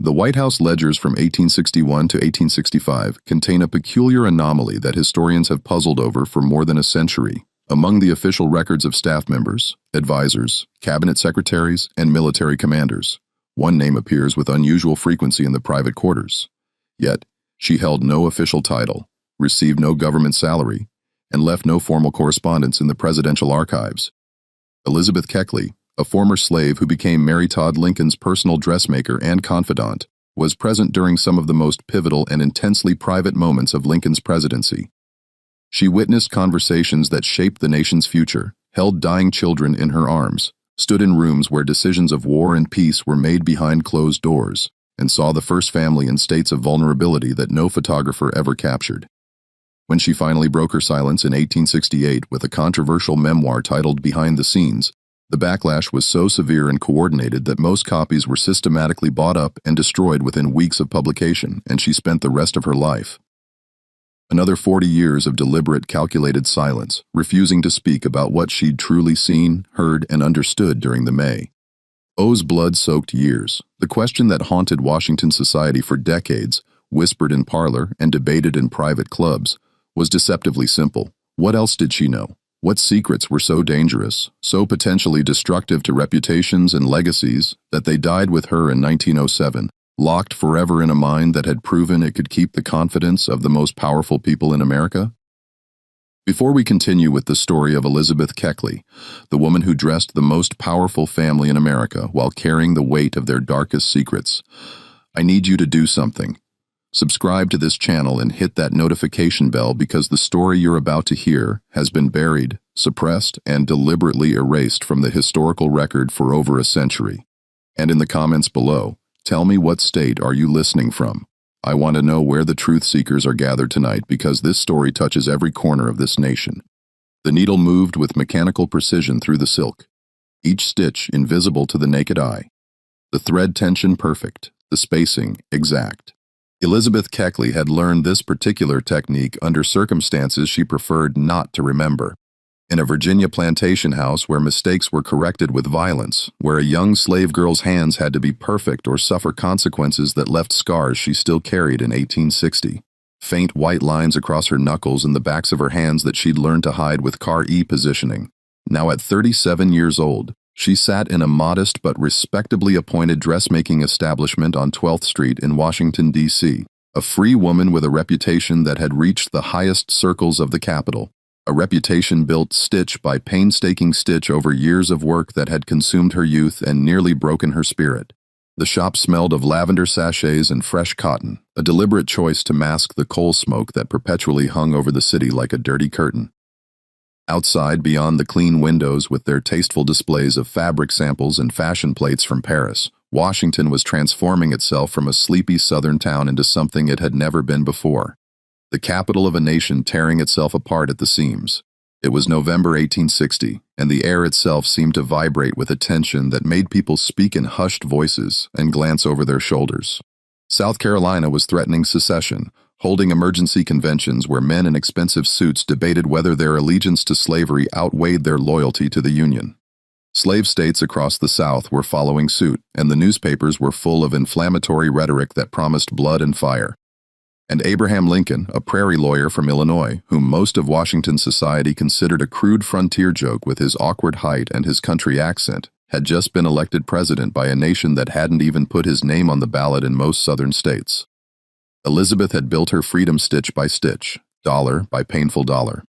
The White House ledgers from 1861 to 1865 contain a peculiar anomaly that historians have puzzled over for more than a century. Among the official records of staff members, advisors, cabinet secretaries, and military commanders, one name appears with unusual frequency in the private quarters. Yet, she held no official title, received no government salary, and left no formal correspondence in the presidential archives. Elizabeth Keckley, a former slave who became Mary Todd Lincoln's personal dressmaker and confidant, was present during some of the most pivotal and intensely private moments of Lincoln's presidency. She witnessed conversations that shaped the nation's future, held dying children in her arms, stood in rooms where decisions of war and peace were made behind closed doors, and saw the first family in states of vulnerability that no photographer ever captured. When she finally broke her silence in 1868 with a controversial memoir titled Behind the Scenes, the backlash was so severe and coordinated that most copies were systematically bought up and destroyed within weeks of publication, and she spent the rest of her life. Another 40 years of deliberate, calculated silence, refusing to speak about what she'd truly seen, heard, and understood during the May. O's blood-soaked years, the question that haunted Washington society for decades, whispered in parlor and debated in private clubs, was deceptively simple. What else did she know? What secrets were so dangerous, so potentially destructive to reputations and legacies, that they died with her in 1907, locked forever in a mind that had proven it could keep the confidence of the most powerful people in America? Before we continue with the story of Elizabeth Keckley, the woman who dressed the most powerful family in America while carrying the weight of their darkest secrets, I need you to do something. Subscribe to this channel and hit that notification bell, because the story you're about to hear has been buried, suppressed, and deliberately erased from the historical record for over a century. And in the comments below, tell me, what state are you listening from? I want to know where the truth seekers are gathered tonight, because this story touches every corner of this nation. The needle moved with mechanical precision through the silk, each stitch invisible to the naked eye. The thread tension perfect, the spacing exact. Elizabeth Keckley had learned this particular technique under circumstances she preferred not to remember. In a Virginia plantation house where mistakes were corrected with violence, where a young slave girl's hands had to be perfect or suffer consequences that left scars she still carried in 1860. Faint white lines across her knuckles and the backs of her hands that she'd learned to hide with car E positioning. Now at 37 years old, she sat in a modest but respectably appointed dressmaking establishment on 12th Street in Washington, D.C., a free woman with a reputation that had reached the highest circles of the capital, a reputation built stitch by painstaking stitch over years of work that had consumed her youth and nearly broken her spirit. The shop smelled of lavender sachets and fresh cotton, a deliberate choice to mask the coal smoke that perpetually hung over the city like a dirty curtain. Outside, beyond the clean windows with their tasteful displays of fabric samples and fashion plates from Paris, Washington was transforming itself from a sleepy southern town into something it had never been before. The capital of a nation tearing itself apart at the seams. It was November 1860, and the air itself seemed to vibrate with a tension that made people speak in hushed voices and glance over their shoulders. South Carolina was threatening secession, holding emergency conventions where men in expensive suits debated whether their allegiance to slavery outweighed their loyalty to the Union. Slave states across the South were following suit, and the newspapers were full of inflammatory rhetoric that promised blood and fire. And Abraham Lincoln, a prairie lawyer from Illinois, whom most of Washington society considered a crude frontier joke with his awkward height and his country accent, had just been elected president by a nation that hadn't even put his name on the ballot in most southern states. Elizabeth had built her freedom stitch by stitch, dollar by painful dollar.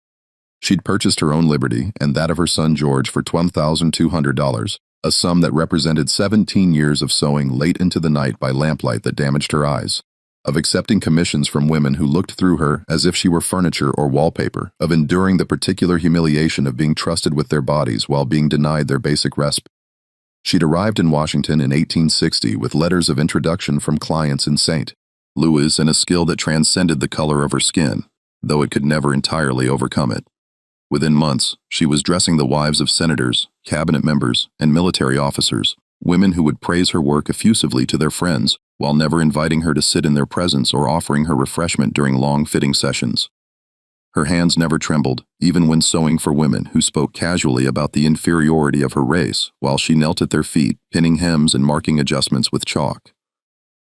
She'd purchased her own liberty and that of her son George for $12,200, a sum that represented 17 years of sewing late into the night by lamplight that damaged her eyes, of accepting commissions from women who looked through her as if she were furniture or wallpaper, of enduring the particular humiliation of being trusted with their bodies while being denied their basic respite. She'd arrived in Washington in 1860 with letters of introduction from clients in St. Louis and a skill that transcended the color of her skin, though it could never entirely overcome it. Within months, she was dressing the wives of senators, cabinet members, and military officers, women who would praise her work effusively to their friends, while never inviting her to sit in their presence or offering her refreshment during long fitting sessions. Her hands never trembled, even when sewing for women who spoke casually about the inferiority of her race, while she knelt at their feet, pinning hems and marking adjustments with chalk.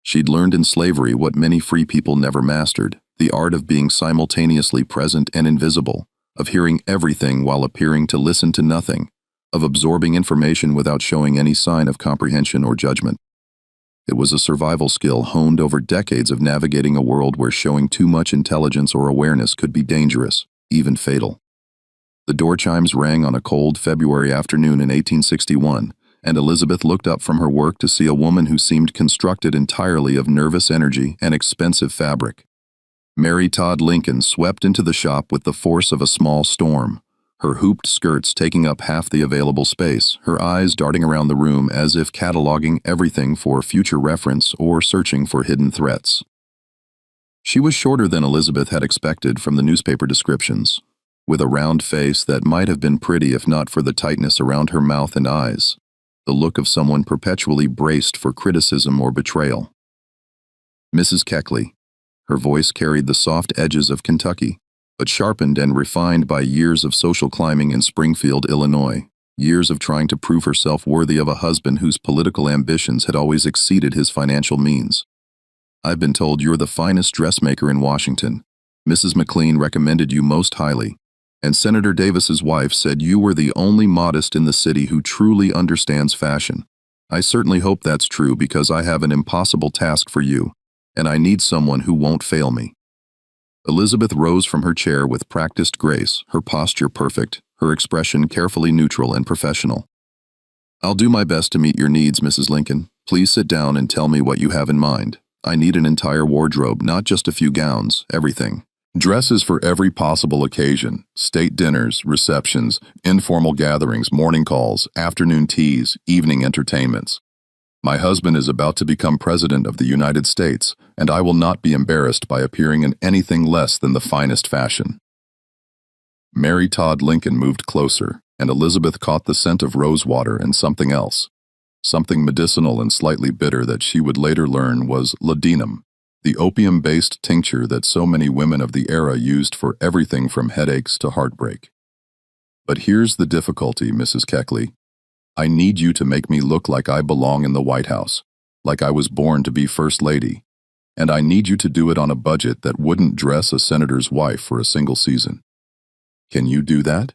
She'd learned in slavery what many free people never mastered, the art of being simultaneously present and invisible, of hearing everything while appearing to listen to nothing, of absorbing information without showing any sign of comprehension or judgment. It was a survival skill honed over decades of navigating a world where showing too much intelligence or awareness could be dangerous, even fatal. The door chimes rang on a cold February afternoon in 1861, and Elizabeth looked up from her work to see a woman who seemed constructed entirely of nervous energy and expensive fabric. Mary Todd Lincoln swept into the shop with the force of a small storm, her hooped skirts taking up half the available space, her eyes darting around the room as if cataloging everything for future reference or searching for hidden threats. She was shorter than Elizabeth had expected from the newspaper descriptions, with a round face that might have been pretty if not for the tightness around her mouth and eyes, the look of someone perpetually braced for criticism or betrayal. Mrs. Keckley. Her voice carried the soft edges of Kentucky, but sharpened and refined by years of social climbing in Springfield, Illinois, years of trying to prove herself worthy of a husband whose political ambitions had always exceeded his financial means. "I've been told you're the finest dressmaker in Washington. Mrs. McLean recommended you most highly, and Senator Davis's wife said you were the only modist in the city who truly understands fashion. I certainly hope that's true because I have an impossible task for you, and I need someone who won't fail me." Elizabeth rose from her chair with practiced grace, her posture perfect, her expression carefully neutral and professional. "I'll do my best to meet your needs, Mrs. Lincoln. Please sit down and tell me what you have in mind. I need an entire wardrobe, not just a few gowns, everything. Dresses for every possible occasion, state dinners, receptions, informal gatherings, morning calls, afternoon teas, evening entertainments. My husband is about to become President of the United States, and I will not be embarrassed by appearing in anything less than the finest fashion." Mary Todd Lincoln moved closer, and Elizabeth caught the scent of rosewater and something else, something medicinal and slightly bitter that she would later learn was laudanum, the opium-based tincture that so many women of the era used for everything from headaches to heartbreak. "But here's the difficulty, Mrs. Keckley. I need you to make me look like I belong in the White House, like I was born to be First Lady, and I need you to do it on a budget that wouldn't dress a senator's wife for a single season. Can you do that?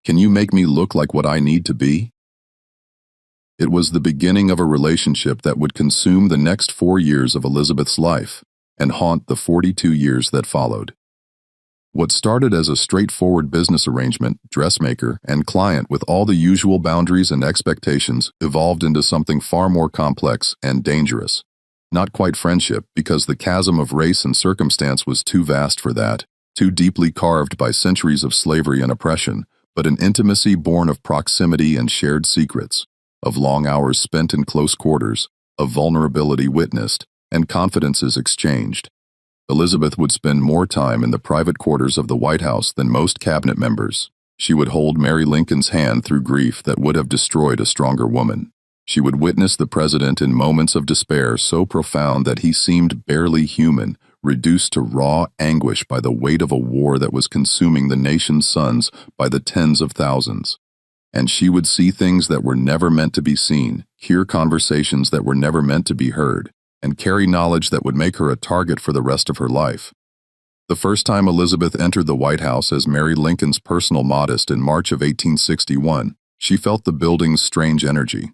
Can you make me look like what I need to be?" It was the beginning of a relationship that would consume the next 4 years of Elizabeth's life and haunt the 42 years that followed. What started as a straightforward business arrangement, dressmaker, and client with all the usual boundaries and expectations evolved into something far more complex and dangerous. Not quite friendship, because the chasm of race and circumstance was too vast for that, too deeply carved by centuries of slavery and oppression, but an intimacy born of proximity and shared secrets, of long hours spent in close quarters, of vulnerability witnessed, and confidences exchanged. Elizabeth would spend more time in the private quarters of the White House than most cabinet members. She would hold Mary Lincoln's hand through grief that would have destroyed a stronger woman. She would witness the president in moments of despair so profound that he seemed barely human, reduced to raw anguish by the weight of a war that was consuming the nation's sons by the tens of thousands. And she would see things that were never meant to be seen, hear conversations that were never meant to be heard, and carry knowledge that would make her a target for the rest of her life. The first time Elizabeth entered the White House as Mary Lincoln's personal modist in March of 1861, she felt the building's strange energy.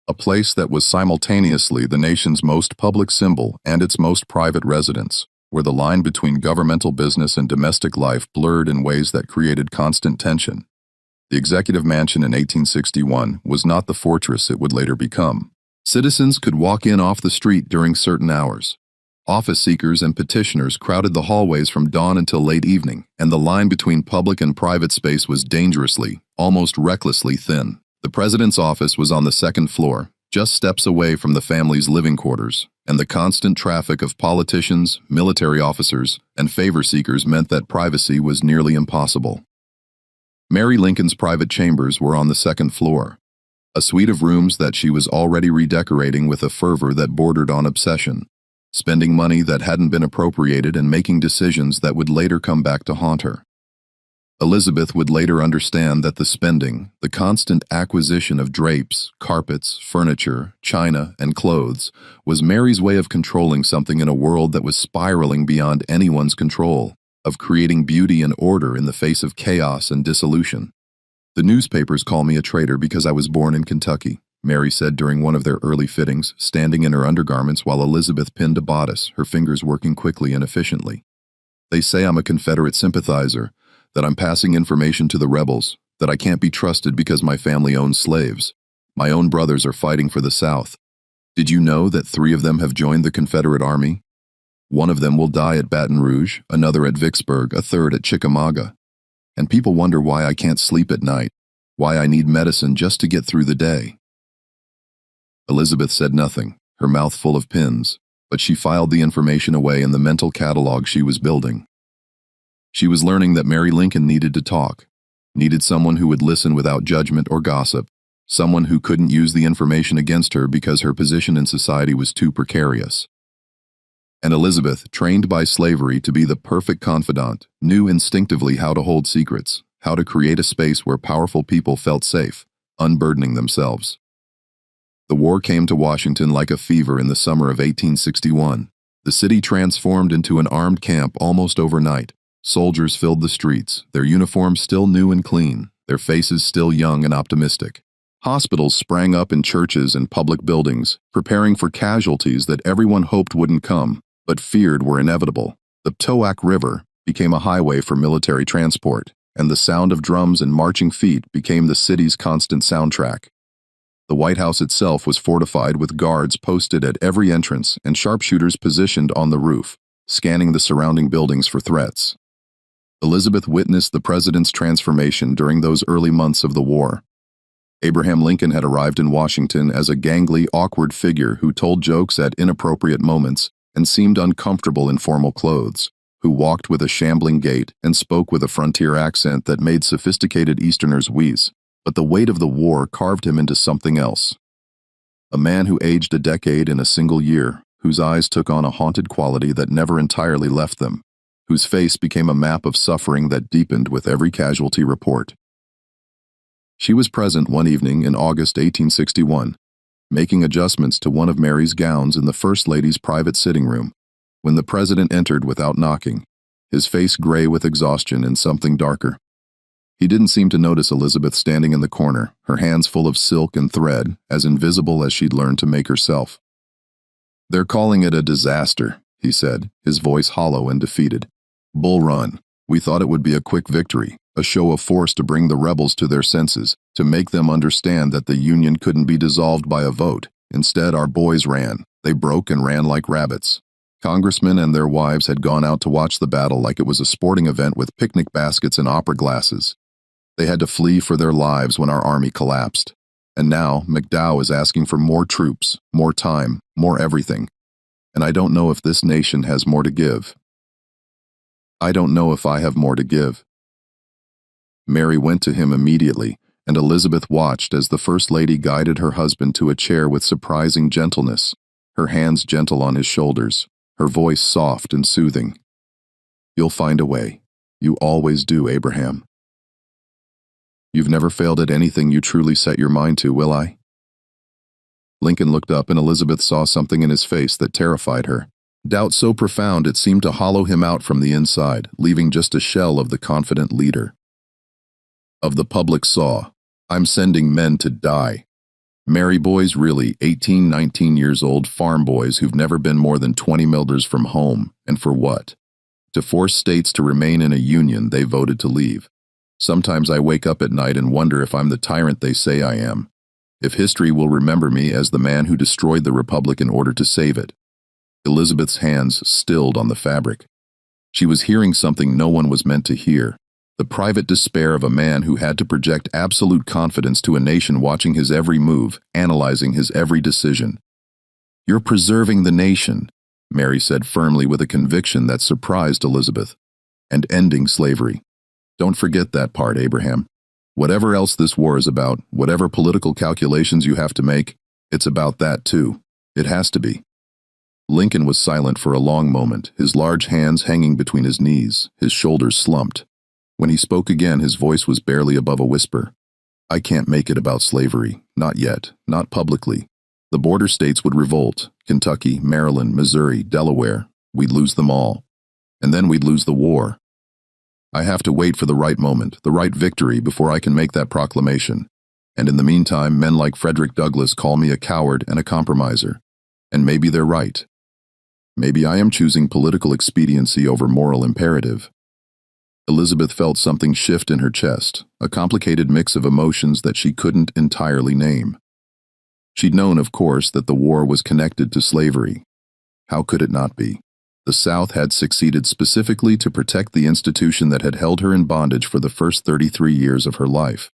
A place that was simultaneously the nation's most public symbol and its most private residence, where the line between governmental business and domestic life blurred in ways that created constant tension. The Executive Mansion in 1861 was not the fortress it would later become. Citizens could walk in off the street during certain hours. Office seekers and petitioners crowded the hallways from dawn until late evening, and the line between public and private space was dangerously, almost recklessly thin. The president's office was on the second floor, just steps away from the family's living quarters, and the constant traffic of politicians, military officers, and favor seekers meant that privacy was nearly impossible. Mary Lincoln's private chambers were on the second floor, a suite of rooms that she was already redecorating with a fervor that bordered on obsession, spending money that hadn't been appropriated and making decisions that would later come back to haunt her. Elizabeth would later understand that the spending, the constant acquisition of drapes, carpets, furniture, china, and clothes, was Mary's way of controlling something in a world that was spiraling beyond anyone's control, of creating beauty and order in the face of chaos and dissolution. "The newspapers call me a traitor because I was born in Kentucky," Mary said during one of their early fittings, standing in her undergarments while Elizabeth pinned a bodice, her fingers working quickly and efficiently. "They say I'm a Confederate sympathizer, that I'm passing information to the rebels, that I can't be trusted because my family owns slaves. My own brothers are fighting for the South. Did you know that 3 of them have joined the Confederate Army? One of them will die at Baton Rouge, another at Vicksburg, a third at Chickamauga. And people wonder why I can't sleep at night, why I need medicine just to get through the day." Elizabeth said nothing, her mouth full of pins, but she filed the information away in the mental catalog she was building. She was learning that Mary Lincoln needed to talk, needed someone who would listen without judgment or gossip, someone who couldn't use the information against her because her position in society was too precarious. And Elizabeth, trained by slavery to be the perfect confidant, knew instinctively how to hold secrets, how to create a space where powerful people felt safe, unburdening themselves. The war came to Washington like a fever in the summer of 1861. The city transformed into an armed camp almost overnight. Soldiers filled the streets, their uniforms still new and clean, their faces still young and optimistic. Hospitals sprang up in churches and public buildings, preparing for casualties that everyone hoped wouldn't come, but feared were inevitable. The Potomac River became a highway for military transport, and the sound of drums and marching feet became the city's constant soundtrack. The White House itself was fortified with guards posted at every entrance and sharpshooters positioned on the roof, scanning the surrounding buildings for threats. Elizabeth witnessed the president's transformation during those early months of the war. Abraham Lincoln had arrived in Washington as a gangly, awkward figure who told jokes at inappropriate moments and seemed uncomfortable in formal clothes, who walked with a shambling gait and spoke with a frontier accent that made sophisticated Easterners wheeze. But the weight of the war carved him into something else. A man who aged a decade in a single year, whose eyes took on a haunted quality that never entirely left them, whose face became a map of suffering that deepened with every casualty report. She was present one evening in August 1861, making adjustments to one of Mary's gowns in the First Lady's private sitting room, when the president entered without knocking, his face gray with exhaustion and something darker. He didn't seem to notice Elizabeth standing in the corner, her hands full of silk and thread, as invisible as she'd learned to make herself. "They're calling it a disaster," he said, his voice hollow and defeated. "Bull Run. We thought it would be a quick victory, a show of force to bring the rebels to their senses, to make them understand that the Union couldn't be dissolved by a vote. Instead, our boys ran. They broke and ran like rabbits. Congressmen and their wives had gone out to watch the battle like it was a sporting event with picnic baskets and opera glasses. They had to flee for their lives when our army collapsed. And now, McDowell is asking for more troops, more time, more everything. And I don't know if this nation has more to give. I don't know if I have more to give." Mary went to him immediately, and Elizabeth watched as the First Lady guided her husband to a chair with surprising gentleness, her hands gentle on his shoulders, her voice soft and soothing. "You'll find a way. You always do, Abraham. You've never failed at anything you truly set your mind to, will I?" Lincoln looked up and Elizabeth saw something in his face that terrified her. Doubt so profound it seemed to hollow him out from the inside, leaving just a shell of the confident leader. Of the public saw, "I'm sending men to die. Marry boys, really, 18, 19 years old farm boys who've never been more than 20 miles from home. And for what? To force states to remain in a union they voted to leave. Sometimes I wake up at night and wonder if I'm the tyrant they say I am. If history will remember me as the man who destroyed the republic in order to save it." Elizabeth's hands stilled on the fabric. She was hearing something no one was meant to hear, the private despair of a man who had to project absolute confidence to a nation watching his every move, analyzing his every decision. "You're preserving the nation," Mary said firmly with a conviction that surprised Elizabeth, "and ending slavery. Don't forget that part, Abraham. Whatever else this war is about, whatever political calculations you have to make, it's about that too. It has to be." Lincoln was silent for a long moment, his large hands hanging between his knees, his shoulders slumped. When he spoke again, his voice was barely above a whisper. I can't make it about slavery. Not yet. Not publicly. The border states would revolt. Kentucky, Maryland, Missouri, Delaware. We'd lose them all. And then we'd lose the war. I have to wait for the right moment, the right victory, before I can make that proclamation. And in the meantime, men like Frederick Douglass call me a coward and a compromiser. And maybe they're right. Maybe I am choosing political expediency over moral imperative. Elizabeth felt something shift in her chest, a complicated mix of emotions that she couldn't entirely name. She'd known, of course, that the war was connected to slavery. How could it not be? The South had succeeded specifically to protect the institution that had held her in bondage for the first 33 years of her life.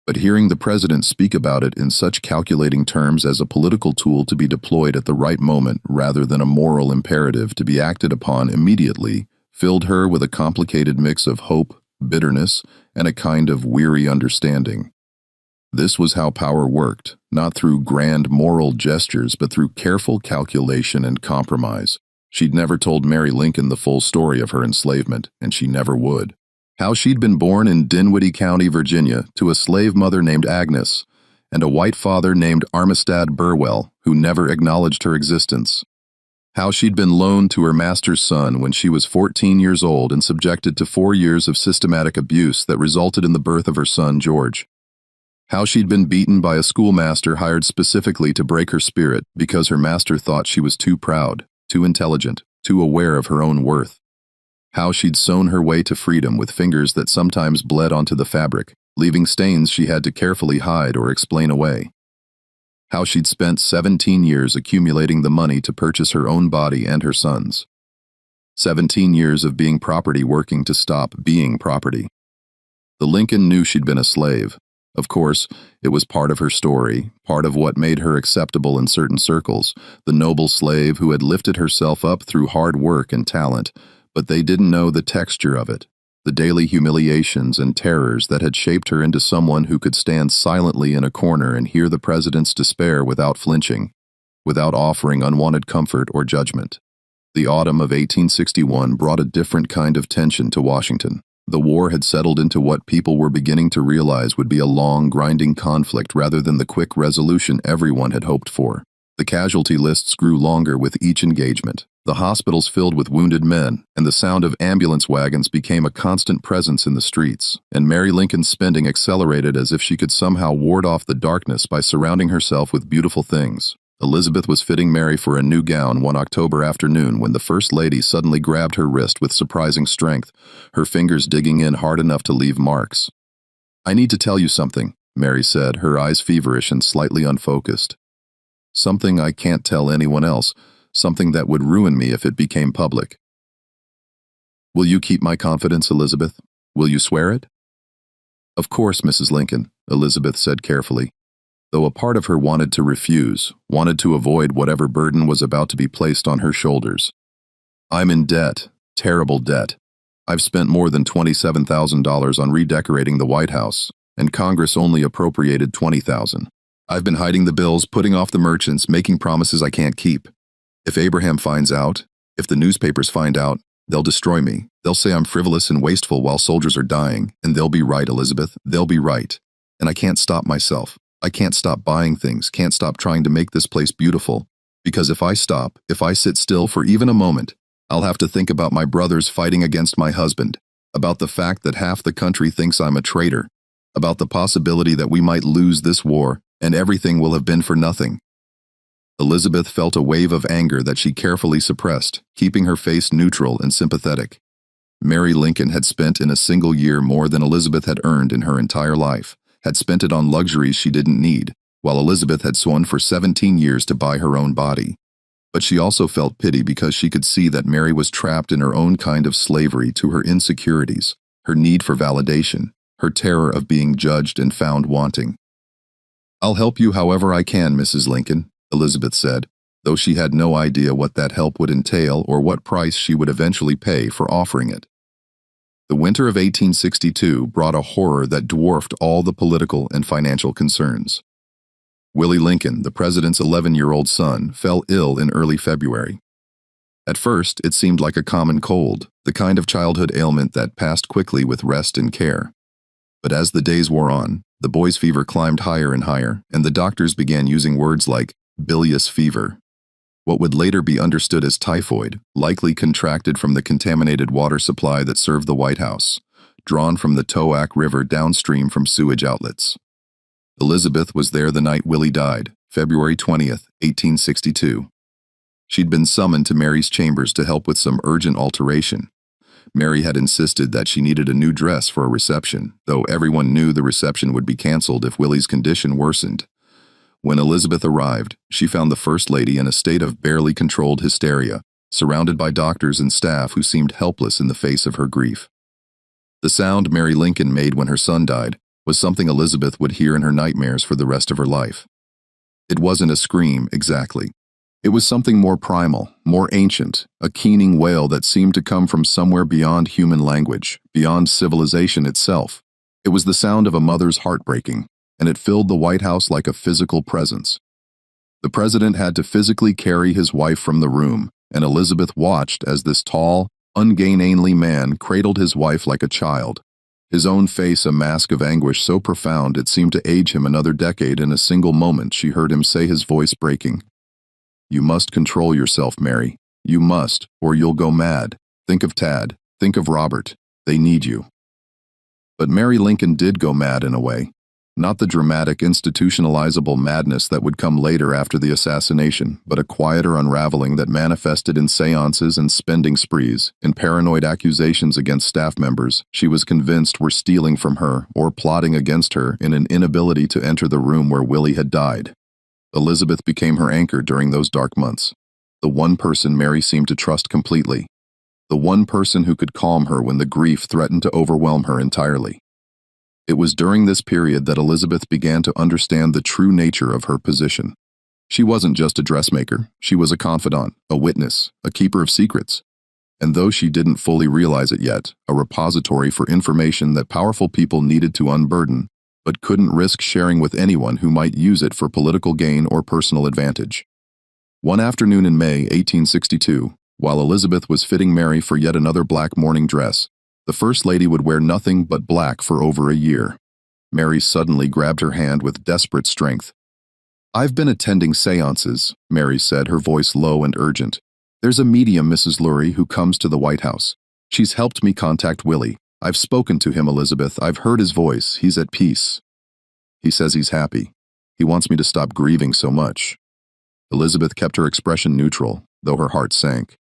But hearing the president speak about it in such calculating terms as a political tool to be deployed at the right moment rather than a moral imperative to be acted upon immediately filled her with a complicated mix of hope, bitterness, and a kind of weary understanding. This was how power worked, not through grand moral gestures but through careful calculation and compromise. She'd never told Mary Lincoln the full story of her enslavement, and she never would. How she'd been born in Dinwiddie County, Virginia, to a slave mother named Agnes, and a white father named Armistead Burwell, who never acknowledged her existence. How she'd been loaned to her master's son when she was 14 years old and subjected to 4 years of systematic abuse that resulted in the birth of her son, George. How she'd been beaten by a schoolmaster hired specifically to break her spirit because her master thought she was too proud, too intelligent, too aware of her own worth. How she'd sewn her way to freedom with fingers that sometimes bled onto the fabric, leaving stains she had to carefully hide or explain away. How she'd spent 17 years accumulating the money to purchase her own body and her son's. 17 years of being property working to stop being property. The Lincoln knew she'd been a slave. Of course, it was part of her story, part of what made her acceptable in certain circles, the noble slave who had lifted herself up through hard work and talent, but they didn't know the texture of it, the daily humiliations and terrors that had shaped her into someone who could stand silently in a corner and hear the president's despair without flinching, without offering unwanted comfort or judgment. The autumn of 1861 brought a different kind of tension to Washington. The war had settled into what people were beginning to realize would be a long, grinding conflict rather than the quick resolution everyone had hoped for. The casualty lists grew longer with each engagement. The hospitals filled with wounded men, and the sound of ambulance wagons became a constant presence in the streets, and Mary Lincoln's spending accelerated as if she could somehow ward off the darkness by surrounding herself with beautiful things. Elizabeth was fitting Mary for a new gown one October afternoon when the First Lady suddenly grabbed her wrist with surprising strength, her fingers digging in hard enough to leave marks. I need to tell you something, Mary said, her eyes feverish and slightly unfocused. Something I can't tell anyone else, something that would ruin me if it became public. Will you keep my confidence, Elizabeth? Will you swear it? Of course, Mrs. Lincoln, Elizabeth said carefully, though a part of her wanted to refuse, wanted to avoid whatever burden was about to be placed on her shoulders. I'm in debt, terrible debt. I've spent more than $27,000 on redecorating the White House, and Congress only appropriated $20,000. I've been hiding the bills, putting off the merchants, making promises I can't keep. If Abraham finds out, if the newspapers find out, they'll destroy me. They'll say I'm frivolous and wasteful while soldiers are dying, and they'll be right, Elizabeth. They'll be right. And I can't stop myself. I can't stop buying things, can't stop trying to make this place beautiful. Because if I stop, if I sit still for even a moment, I'll have to think about my brothers fighting against my husband, about the fact that half the country thinks I'm a traitor, about the possibility that we might lose this war, and everything will have been for nothing. Elizabeth felt a wave of anger that she carefully suppressed, keeping her face neutral and sympathetic. Mary Lincoln had spent in a single year more than Elizabeth had earned in her entire life, had spent it on luxuries she didn't need, while Elizabeth had sworn for 17 years to buy her own body. But she also felt pity because she could see that Mary was trapped in her own kind of slavery to her insecurities, her need for validation, her terror of being judged and found wanting. I'll help you however I can, Mrs. Lincoln, Elizabeth said, though she had no idea what that help would entail or what price she would eventually pay for offering it. The winter of 1862 brought a horror that dwarfed all the political and financial concerns. Willie Lincoln, the president's 11-year-old son, fell ill in early February. At first, it seemed like a common cold, the kind of childhood ailment that passed quickly with rest and care. But as the days wore on, the boy's fever climbed higher and higher, and the doctors began using words like bilious fever. What would later be understood as typhoid, likely contracted from the contaminated water supply that served the White House, drawn from the Toac River downstream from sewage outlets. Elizabeth was there the night Willie died, February 20th, 1862. She'd been summoned to Mary's chambers to help with some urgent alteration. Mary had insisted that she needed a new dress for a reception, though everyone knew the reception would be canceled if Willie's condition worsened. When Elizabeth arrived, she found the First Lady in a state of barely controlled hysteria, surrounded by doctors and staff who seemed helpless in the face of her grief. The sound Mary Lincoln made when her son died was something Elizabeth would hear in her nightmares for the rest of her life. It wasn't a scream, exactly. It was something more primal, more ancient, a keening wail that seemed to come from somewhere beyond human language, beyond civilization itself. It was the sound of a mother's heart breaking, and it filled the White House like a physical presence. The president had to physically carry his wife from the room, and Elizabeth watched as this tall, ungainly man cradled his wife like a child, his own face a mask of anguish so profound it seemed to age him another decade. In a single moment she heard him say, his voice breaking, "You must control yourself, Mary. You must, or you'll go mad. Think of Tad. Think of Robert. They need you." But Mary Lincoln did go mad in a way. Not the dramatic, institutionalizable madness that would come later after the assassination, but a quieter unraveling that manifested in seances and spending sprees, in paranoid accusations against staff members she was convinced were stealing from her or plotting against her, in an inability to enter the room where Willie had died. Elizabeth became her anchor during those dark months, the one person Mary seemed to trust completely, the one person who could calm her when the grief threatened to overwhelm her entirely. It was during this period that Elizabeth began to understand the true nature of her position. She wasn't just a dressmaker, she was a confidant, a witness, a keeper of secrets. And though she didn't fully realize it yet, a repository for information that powerful people needed to unburden, but couldn't risk sharing with anyone who might use it for political gain or personal advantage. One afternoon in May 1862, while Elizabeth was fitting Mary for yet another black morning dress, the First Lady would wear nothing but black for over a year. Mary suddenly grabbed her hand with desperate strength. "I've been attending seances," Mary said, her voice low and urgent. "There's a medium, Mrs. Lurie, who comes to the White House. She's helped me contact Willie. I've spoken to him, Elizabeth. I've heard his voice. He's at peace. He says he's happy. He wants me to stop grieving so much." Elizabeth kept her expression neutral, though her heart sank.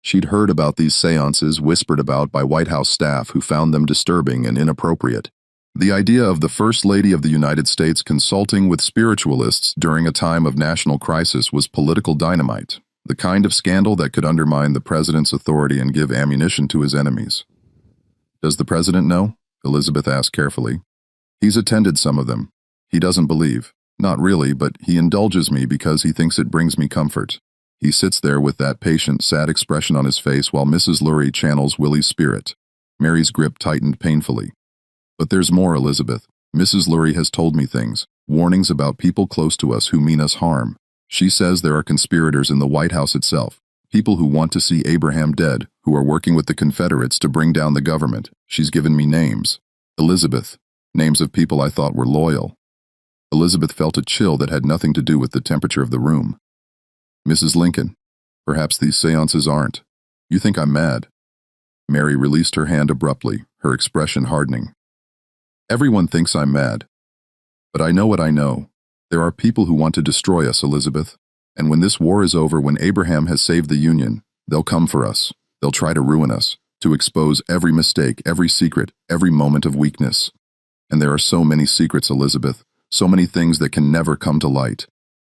She'd heard about these seances whispered about by White House staff who found them disturbing and inappropriate. The idea of the First Lady of the United States consulting with spiritualists during a time of national crisis was political dynamite, the kind of scandal that could undermine the president's authority and give ammunition to his enemies. "Does the president know?" Elizabeth asked carefully. "He's attended some of them. He doesn't believe. Not really, but he indulges me because he thinks it brings me comfort." He sits there with that patient, sad expression on his face while Mrs. Lurie channels Willie's spirit. Mary's grip tightened painfully. "But there's more, Elizabeth. Mrs. Lurie has told me things, warnings about people close to us who mean us harm. She says there are conspirators in the White House itself, people who want to see Abraham dead, who are working with the Confederates to bring down the government. She's given me names. Elizabeth, names of people I thought were loyal." Elizabeth felt a chill that had nothing to do with the temperature of the room. "Mrs. Lincoln, perhaps these seances aren't. You think I'm mad." Mary released her hand abruptly, her expression hardening. "Everyone thinks I'm mad. But I know what I know. There are people who want to destroy us, Elizabeth. And when this war is over, when Abraham has saved the Union, they'll come for us. They'll try to ruin us, to expose every mistake, every secret, every moment of weakness. And there are so many secrets, Elizabeth, so many things that can never come to light."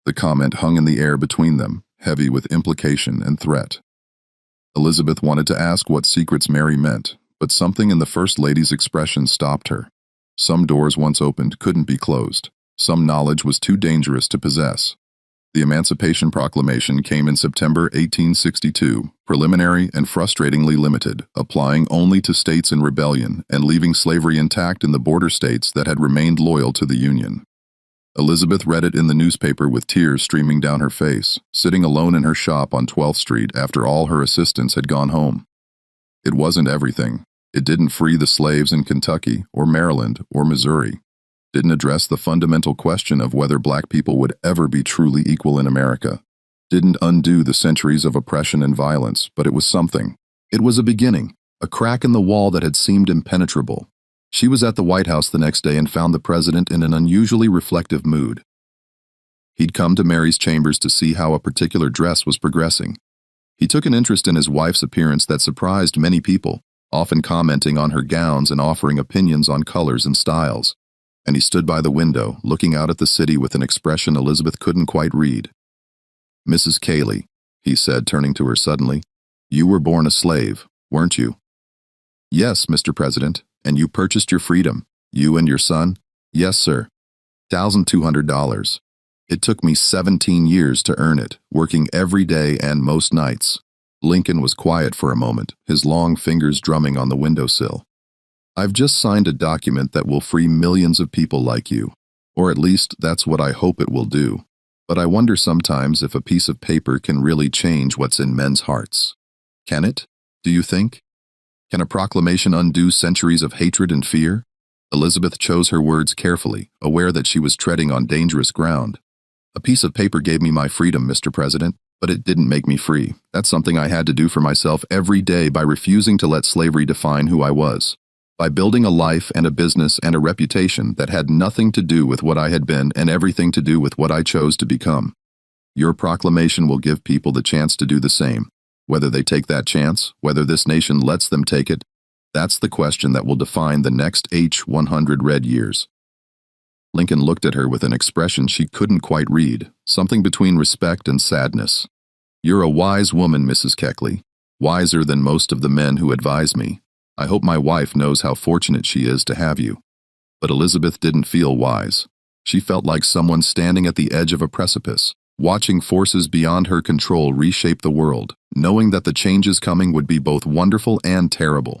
The comment hung in the air between them, heavy with implication and threat. Elizabeth wanted to ask what secrets Mary meant, but something in the First Lady's expression stopped her. Some doors once opened couldn't be closed. Some knowledge was too dangerous to possess. The Emancipation Proclamation came in September 1862, preliminary and frustratingly limited, applying only to states in rebellion and leaving slavery intact in the border states that had remained loyal to the Union. Elizabeth read it in the newspaper with tears streaming down her face, sitting alone in her shop on 12th Street after all her assistants had gone home. It wasn't everything. It didn't free the slaves in Kentucky or Maryland or Missouri. Didn't address the fundamental question of whether black people would ever be truly equal in America. Didn't undo the centuries of oppression and violence, but it was something. It was a beginning, a crack in the wall that had seemed impenetrable. She was at the White House the next day and found the president in an unusually reflective mood. He'd come to Mary's chambers to see how a particular dress was progressing. He took an interest in his wife's appearance that surprised many people, often commenting on her gowns and offering opinions on colors and styles. And he stood by the window, looking out at the city with an expression Elizabeth couldn't quite read. "Mrs. Keckley," he said, turning to her suddenly, "you were born a slave, weren't you?" "Yes, Mr. President. And you purchased your freedom, you and your son?" "Yes, sir. $1,200. It took me 17 years to earn it, working every day and most nights." Lincoln was quiet for a moment, his long fingers drumming on the windowsill. "I've just signed a document that will free millions of people like you. Or at least that's what I hope it will do. But I wonder sometimes if a piece of paper can really change what's in men's hearts. Can it, do you think? Can a proclamation undo centuries of hatred and fear?" Elizabeth chose her words carefully, aware that she was treading on dangerous ground. "A piece of paper gave me my freedom, Mr. President, but it didn't make me free. That's something I had to do for myself every day by refusing to let slavery define who I was. By building a life and a business and a reputation that had nothing to do with what I had been and everything to do with what I chose to become. Your proclamation will give people the chance to do the same. Whether they take that chance, whether this nation lets them take it, that's the question that will define the next H-100 red years." Lincoln looked at her with an expression she couldn't quite read, something between respect and sadness. "You're a wise woman, Mrs. Keckley, wiser than most of the men who advise me. I hope my wife knows how fortunate she is to have you." But Elizabeth didn't feel wise. She felt like someone standing at the edge of a precipice, watching forces beyond her control reshape the world, knowing that the changes coming would be both wonderful and terrible.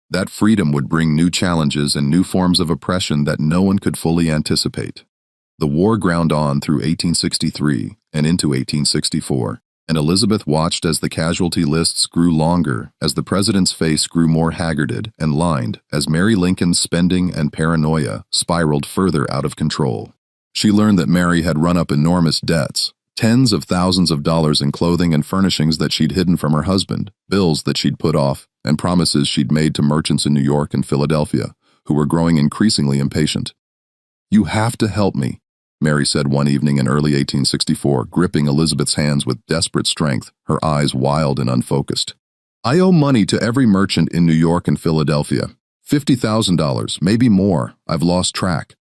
That freedom would bring new challenges and new forms of oppression that no one could fully anticipate. The war ground on through 1863 and into 1864, and Elizabeth watched as the casualty lists grew longer, as the president's face grew more haggarded and lined, as Mary Lincoln's spending and paranoia spiraled further out of control. She learned that Mary had run up enormous debts, tens of thousands of dollars in clothing and furnishings that she'd hidden from her husband, bills that she'd put off, and promises she'd made to merchants in New York and Philadelphia, who were growing increasingly impatient. "You have to help me," Mary said one evening in early 1864, gripping Elizabeth's hands with desperate strength, her eyes wild and unfocused. "I owe money to every merchant in New York and Philadelphia. $50,000, maybe more. I've lost track.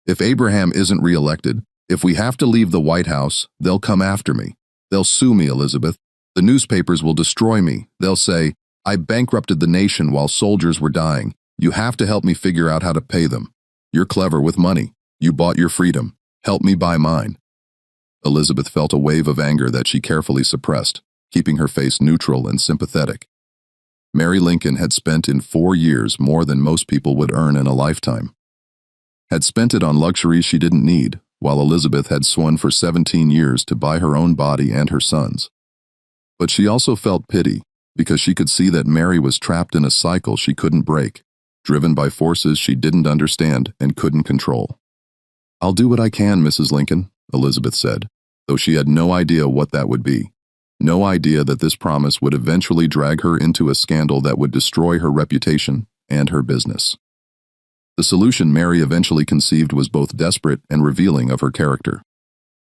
If Abraham isn't reelected, if we have to leave the White House, they'll come after me. They'll sue me, Elizabeth. The newspapers will destroy me. They'll say, I bankrupted the nation while soldiers were dying. You have to help me figure out how to pay them. You're clever with money. You bought your freedom. Help me buy mine." Elizabeth felt a wave of anger that she carefully suppressed, keeping her face neutral and sympathetic. Mary Lincoln had spent in 4 years more than most people would earn in a lifetime. Had spent it on luxuries she didn't need, while Elizabeth had sworn for 17 years to buy her own body and her son's. But she also felt pity, because she could see that Mary was trapped in a cycle she couldn't break, driven by forces she didn't understand and couldn't control. "I'll do what I can, Mrs. Lincoln," Elizabeth said, though she had no idea what that would be. No idea that this promise would eventually drag her into a scandal that would destroy her reputation and her business. The solution Mary eventually conceived was both desperate and revealing of her character.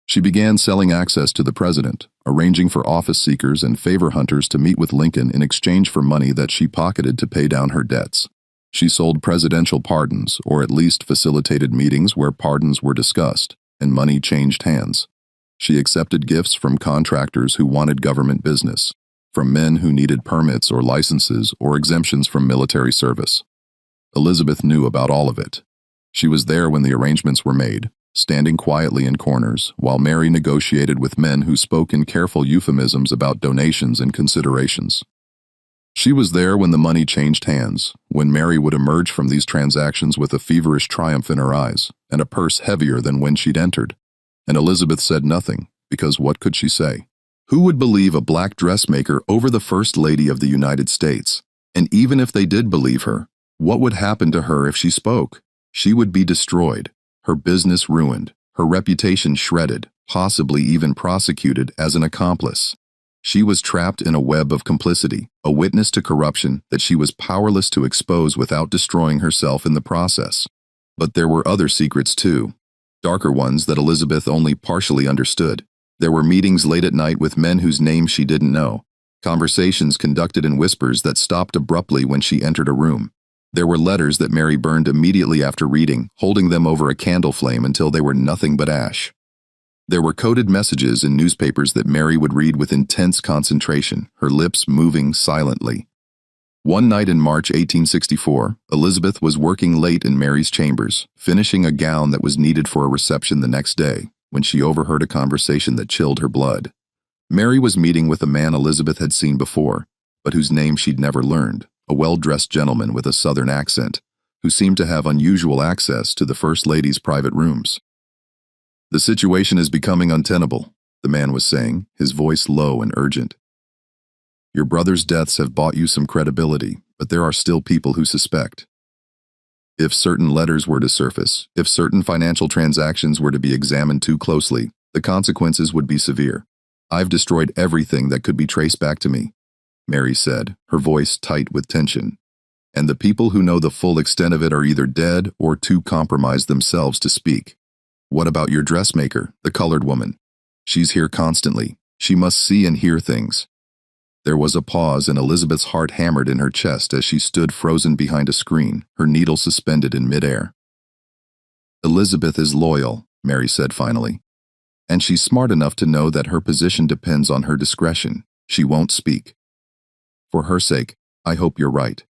She began selling access to the president, arranging for office seekers and favor hunters to meet with Lincoln in exchange for money that she pocketed to pay down her debts. She sold presidential pardons, or at least facilitated meetings where pardons were discussed and money changed hands. She accepted gifts from contractors who wanted government business, from men who needed permits or licenses or exemptions from military service. Elizabeth knew about all of it. She was there when the arrangements were made, standing quietly in corners, while Mary negotiated with men who spoke in careful euphemisms about donations and considerations. She was there when the money changed hands, when Mary would emerge from these transactions with a feverish triumph in her eyes, and a purse heavier than when she'd entered. And Elizabeth said nothing, because what could she say? Who would believe a black dressmaker over the First Lady of the United States? And even if they did believe her, what would happen to her if she spoke? She would be destroyed, her business ruined, her reputation shredded, possibly even prosecuted as an accomplice. She was trapped in a web of complicity, a witness to corruption that she was powerless to expose without destroying herself in the process. But there were other secrets too, darker ones that Elizabeth only partially understood. There were meetings late at night with men whose names she didn't know, conversations conducted in whispers that stopped abruptly when she entered a room. There were letters that Mary burned immediately after reading, holding them over a candle flame until they were nothing but ash. There were coded messages in newspapers that Mary would read with intense concentration, her lips moving silently. One night in March 1864, Elizabeth was working late in Mary's chambers, finishing a gown that was needed for a reception the next day, when she overheard a conversation that chilled her blood. Mary was meeting with a man Elizabeth had seen before, but whose name she'd never learned, a well-dressed gentleman with a southern accent, who seemed to have unusual access to the First Lady's private rooms. "The situation is becoming untenable," the man was saying, his voice low and urgent. "Your brother's deaths have bought you some credibility, but there are still people who suspect. If certain letters were to surface, if certain financial transactions were to be examined too closely, the consequences would be severe. I've destroyed everything that could be traced back to me," Mary said, her voice tight with tension. "And the people who know the full extent of it are either dead or too compromised themselves to speak. What about your dressmaker, the colored woman? She's here constantly. She must see and hear things." There was a pause, and Elizabeth's heart hammered in her chest as she stood frozen behind a screen, her needle suspended in midair. "Elizabeth is loyal," Mary said finally. "And she's smart enough to know that her position depends on her discretion. She won't speak. For her sake, I hope you're right."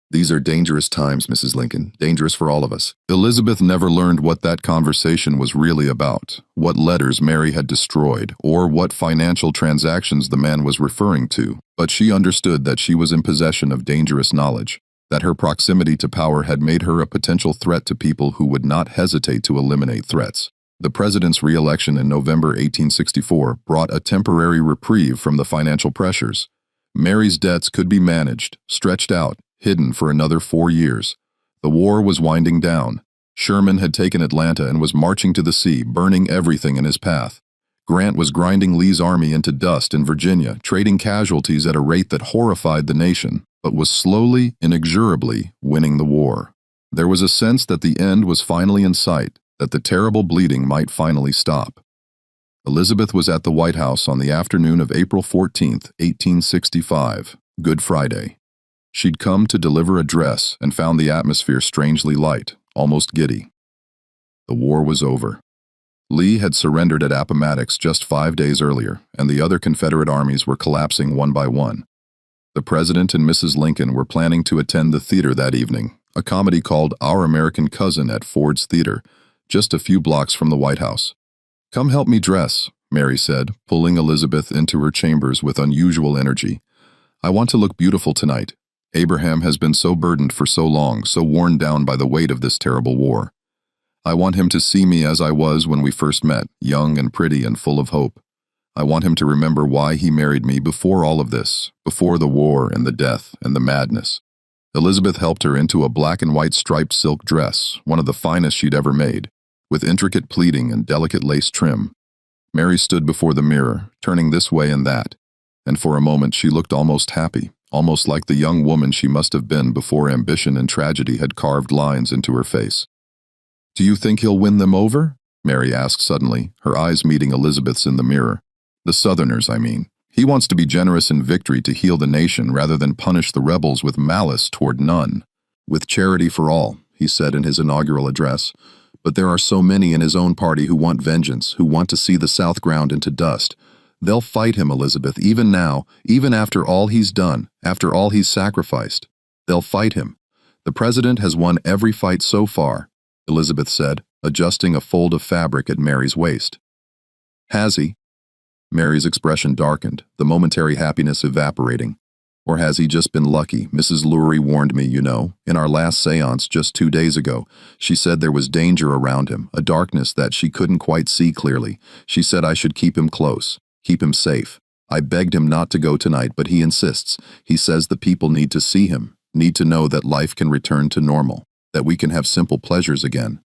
"These are dangerous times, Mrs. Lincoln, dangerous for all of us." Elizabeth never learned what that conversation was really about, what letters Mary had destroyed, or what financial transactions the man was referring to, but she understood that she was in possession of dangerous knowledge, that her proximity to power had made her a potential threat to people who would not hesitate to eliminate threats. The president's re-election in November 1864 brought a temporary reprieve from the financial pressures. Mary's debts could be managed, stretched out, hidden for another 4 years. The war was winding down. Sherman had taken Atlanta and was marching to the sea, burning everything in his path. Grant was grinding Lee's army into dust in Virginia, trading casualties at a rate that horrified the nation, but was slowly, inexorably winning the war. There was a sense that the end was finally in sight, that the terrible bleeding might finally stop. Elizabeth was at the White House on the afternoon of April 14, 1865, Good Friday. She'd come to deliver a dress and found the atmosphere strangely light, almost giddy. The war was over. Lee had surrendered at Appomattox just 5 days earlier, and the other Confederate armies were collapsing one by one. The President and Mrs. Lincoln were planning to attend the theater that evening, a comedy called Our American Cousin at Ford's Theater, just a few blocks from the White House. "Come help me dress," Mary said, pulling Elizabeth into her chambers with unusual energy. "I want to look beautiful tonight. Abraham has been so burdened for so long, so worn down by the weight of this terrible war. I want him to see me as I was when we first met, young and pretty and full of hope. I want him to remember why he married me before all of this, before the war and the death and the madness." Elizabeth helped her into a black and white striped silk dress, one of the finest she'd ever made, with intricate pleating and delicate lace trim. Mary stood before the mirror, turning this way and that, and for a moment she looked almost happy, almost like the young woman she must have been before ambition and tragedy had carved lines into her face. "Do you think he'll win them over?" Mary asked suddenly, her eyes meeting Elizabeth's in the mirror. "The Southerners, I mean. He wants to be generous in victory to heal the nation rather than punish the rebels with malice toward none. With charity for all," he said in his inaugural address. "But there are so many in his own party who want vengeance, who want to see the South ground into dust. They'll fight him, Elizabeth, even now, even after all he's done, after all he's sacrificed. They'll fight him. The president has won every fight so far," Elizabeth said, adjusting a fold of fabric at Mary's waist. "Has he?" Mary's expression darkened, the momentary happiness evaporating. Or has he just been lucky? Mrs. Lurie warned me, in our last seance just 2 days ago. She said there was danger around him, a darkness that she couldn't quite see clearly. She said I should keep him close, keep him safe. I begged him not to go tonight, but he insists. He says the people need to see him, need to know that life can return to normal, that we can have simple pleasures again.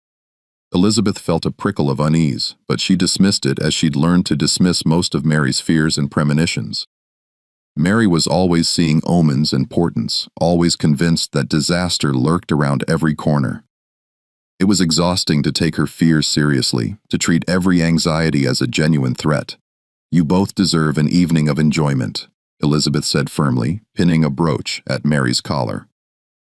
Elizabeth felt a prickle of unease, but she dismissed it as she'd learned to dismiss most of Mary's fears and premonitions. Mary was always seeing omens and portents, always convinced that disaster lurked around every corner. It was exhausting to take her fears seriously, to treat every anxiety as a genuine threat. "You both deserve an evening of enjoyment," Elizabeth said firmly, pinning a brooch at Mary's collar.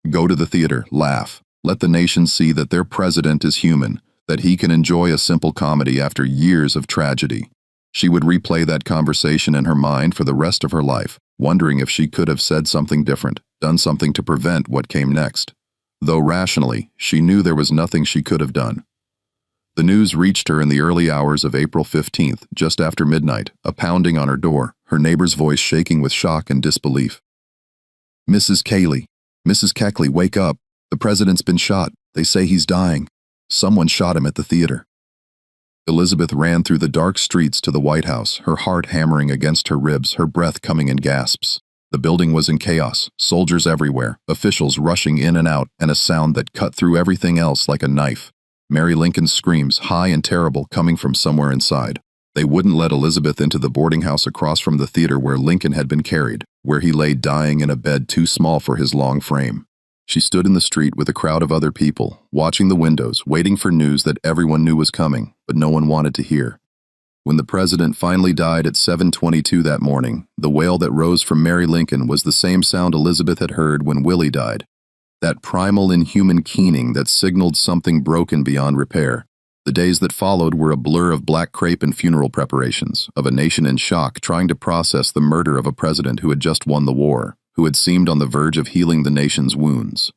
"Go to the theater, laugh. Let the nation see that their president is human, that he can enjoy a simple comedy after years of tragedy." She would replay that conversation in her mind for the rest of her life, wondering if she could have said something different, done something to prevent what came next. Though rationally, she knew there was nothing she could have done. The news reached her in the early hours of April 15th, just after midnight, a pounding on her door, her neighbor's voice shaking with shock and disbelief. "Mrs. Keckley, Mrs. Keckley, wake up. The president's been shot. They say he's dying. Someone shot him at the theater." Elizabeth ran through the dark streets to the White House, her heart hammering against her ribs, her breath coming in gasps. The building was in chaos, soldiers everywhere, officials rushing in and out, and a sound that cut through everything else like a knife. Mary Lincoln's screams, high and terrible, coming from somewhere inside. They wouldn't let Elizabeth into the boarding house across from the theater where Lincoln had been carried, where he lay dying in a bed too small for his long frame. She stood in the street with a crowd of other people, watching the windows, waiting for news that everyone knew was coming, but no one wanted to hear. When the president finally died at 7:22 that morning, the wail that rose from Mary Lincoln was the same sound Elizabeth had heard when Willie died. That primal inhuman keening that signaled something broken beyond repair. The days that followed were a blur of black crepe and funeral preparations, of a nation in shock trying to process the murder of a president who had just won the war, who had seemed on the verge of healing the nation's wounds.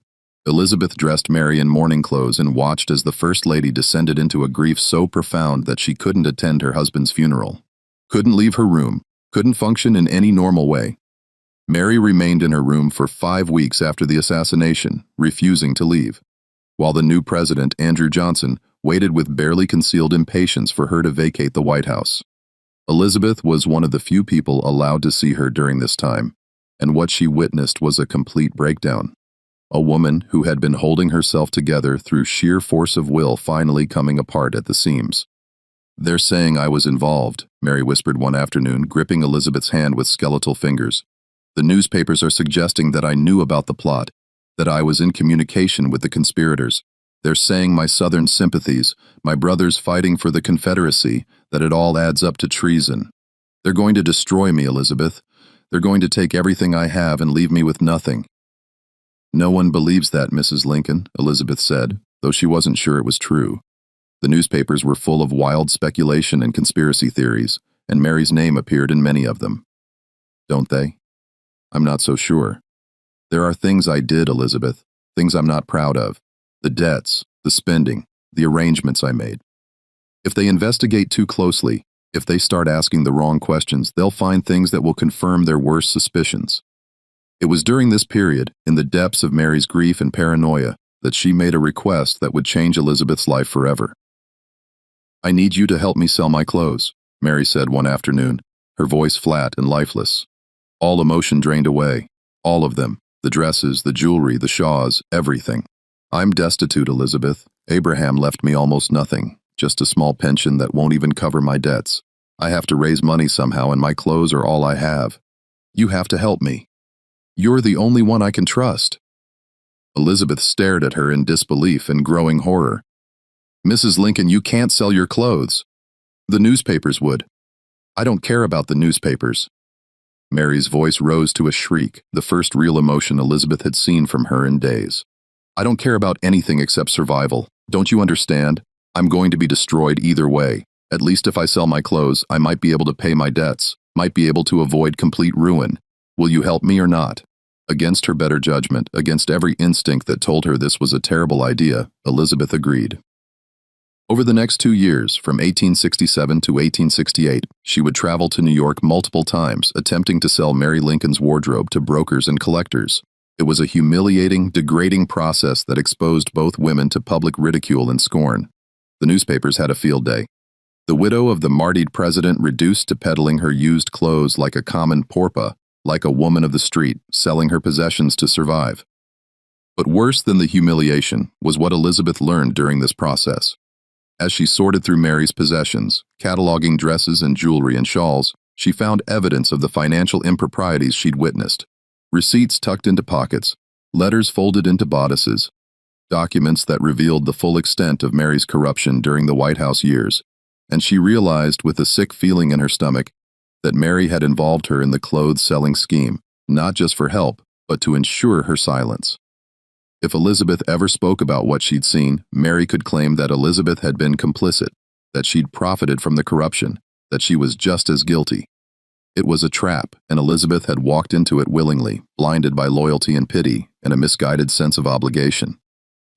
Elizabeth dressed Mary in mourning clothes and watched as the First Lady descended into a grief so profound that she couldn't attend her husband's funeral. Couldn't leave her room, couldn't function in any normal way. Mary remained in her room for 5 weeks after the assassination, refusing to leave, while the new president, Andrew Johnson, waited with barely concealed impatience for her to vacate the White House. Elizabeth was one of the few people allowed to see her during this time, and what she witnessed was a complete breakdown. A woman who had been holding herself together through sheer force of will finally coming apart at the seams. "They're saying I was involved," Mary whispered one afternoon, gripping Elizabeth's hand with skeletal fingers. "The newspapers are suggesting that I knew about the plot, that I was in communication with the conspirators. They're saying my Southern sympathies, my brothers fighting for the Confederacy, that it all adds up to treason. They're going to destroy me, Elizabeth. They're going to take everything I have and leave me with nothing." "No one believes that, Mrs. Lincoln," Elizabeth said, though she wasn't sure it was true. The newspapers were full of wild speculation and conspiracy theories, and Mary's name appeared in many of them. "Don't they? I'm not so sure. There are things I did, Elizabeth, things I'm not proud of. The debts, the spending, the arrangements I made. If they investigate too closely, if they start asking the wrong questions, they'll find things that will confirm their worst suspicions." It was during this period, in the depths of Mary's grief and paranoia, that she made a request that would change Elizabeth's life forever. "I need you to help me sell my clothes," Mary said one afternoon, her voice flat and lifeless. All emotion drained away, all of them, the dresses, the jewelry, the shawls, everything. "I'm destitute, Elizabeth. Abraham left me almost nothing, just a small pension that won't even cover my debts. I have to raise money somehow, and my clothes are all I have. You have to help me. You're the only one I can trust." Elizabeth stared at her in disbelief and growing horror. "Mrs. Lincoln, you can't sell your clothes. The newspapers would." "I don't care about the newspapers." Mary's voice rose to a shriek, the first real emotion Elizabeth had seen from her in days. "I don't care about anything except survival. Don't you understand? I'm going to be destroyed either way. At least if I sell my clothes, I might be able to pay my debts, might be able to avoid complete ruin. Will you help me or not?" Against her better judgment, against every instinct that told her this was a terrible idea, Elizabeth agreed. Over the next 2 years, from 1867 to 1868, she would travel to New York multiple times, attempting to sell Mary Lincoln's wardrobe to brokers and collectors. It was a humiliating, degrading process that exposed both women to public ridicule and scorn. The newspapers had a field day. The widow of the martyred president reduced to peddling her used clothes like a common porpa, like a woman of the street, selling her possessions to survive. But worse than the humiliation was what Elizabeth learned during this process. As she sorted through Mary's possessions, cataloging dresses and jewelry and shawls, she found evidence of the financial improprieties she'd witnessed. Receipts tucked into pockets, letters folded into bodices, documents that revealed the full extent of Mary's corruption during the White House years. And she realized with a sick feeling in her stomach that Mary had involved her in the clothes-selling scheme, not just for help, but to ensure her silence. If Elizabeth ever spoke about what she'd seen, Mary could claim that Elizabeth had been complicit, that she'd profited from the corruption, that she was just as guilty. It was a trap, and Elizabeth had walked into it willingly, blinded by loyalty and pity, and a misguided sense of obligation.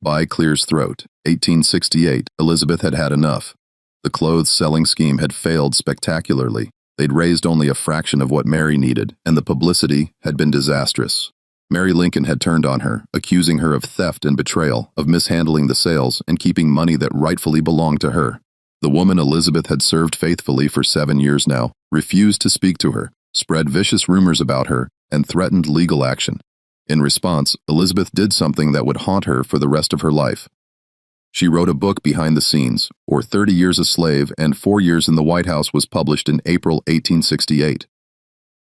By Clear's throat, 1868, Elizabeth had had enough. The clothes-selling scheme had failed spectacularly. They'd raised only a fraction of what Mary needed, and the publicity had been disastrous. Mary Lincoln had turned on her, accusing her of theft and betrayal, of mishandling the sales and keeping money that rightfully belonged to her. The woman Elizabeth had served faithfully for 7 years now refused to speak to her, spread vicious rumors about her, and threatened legal action. In response, Elizabeth did something that would haunt her for the rest of her life. She wrote a book behind the scenes, or 30 Years a Slave and 4 Years in the White House was published in April 1868.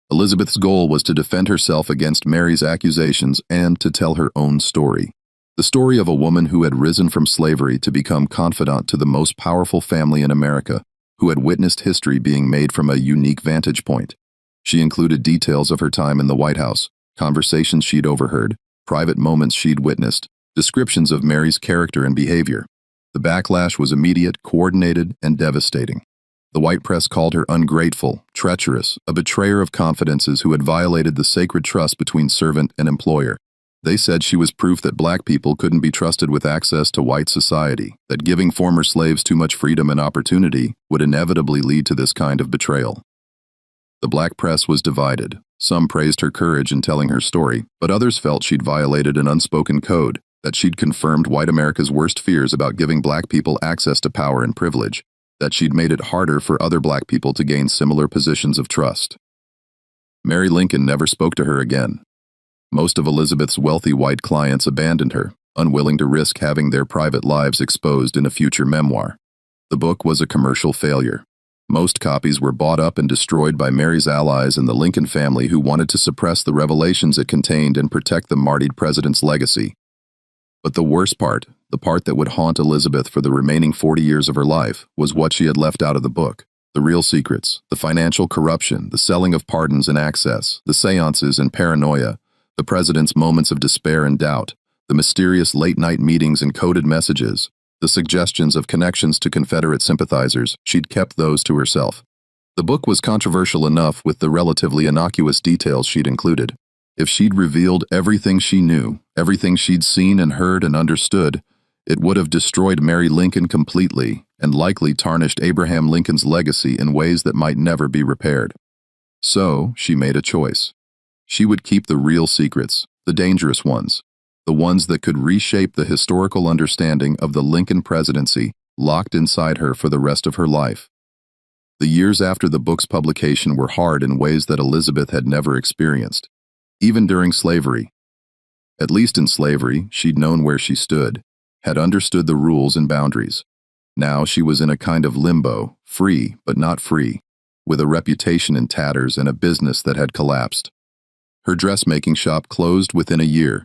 Elizabeth's goal was to defend herself against Mary's accusations and to tell her own story. The story of a woman who had risen from slavery to become confidant to the most powerful family in America, who had witnessed history being made from a unique vantage point. She included details of her time in the White House, conversations she'd overheard, private moments she'd witnessed, descriptions of Mary's character and behavior. The backlash was immediate, coordinated, and devastating. The white press called her ungrateful, treacherous, a betrayer of confidences who had violated the sacred trust between servant and employer. They said she was proof that black people couldn't be trusted with access to white society, that giving former slaves too much freedom and opportunity would inevitably lead to this kind of betrayal. The black press was divided. Some praised her courage in telling her story, but others felt she'd violated an unspoken code, that she'd confirmed white America's worst fears about giving black people access to power and privilege, that she'd made it harder for other black people to gain similar positions of trust. Mary Lincoln never spoke to her again. Most of Elizabeth's wealthy white clients abandoned her, unwilling to risk having their private lives exposed in a future memoir. The book was a commercial failure. Most copies were bought up and destroyed by Mary's allies and the Lincoln family who wanted to suppress the revelations it contained and protect the martyred president's legacy. But the worst part, the part that would haunt Elizabeth for the remaining 40 years of her life, was what she had left out of the book. The real secrets, the financial corruption, the selling of pardons and access, the seances and paranoia, the president's moments of despair and doubt, the mysterious late-night meetings and coded messages, the suggestions of connections to Confederate sympathizers. She'd kept those to herself. The book was controversial enough with the relatively innocuous details she'd included. If she'd revealed everything she knew, everything she'd seen and heard and understood, it would have destroyed Mary Lincoln completely and likely tarnished Abraham Lincoln's legacy in ways that might never be repaired. So, she made a choice. She would keep the real secrets, the dangerous ones, the ones that could reshape the historical understanding of the Lincoln presidency, locked inside her for the rest of her life. The years after the book's publication were hard in ways that Elizabeth had never experienced. Even during slavery. At least in slavery, she'd known where she stood, had understood the rules and boundaries. Now she was in a kind of limbo, free but not free, with a reputation in tatters and a business that had collapsed. Her dressmaking shop closed within a year.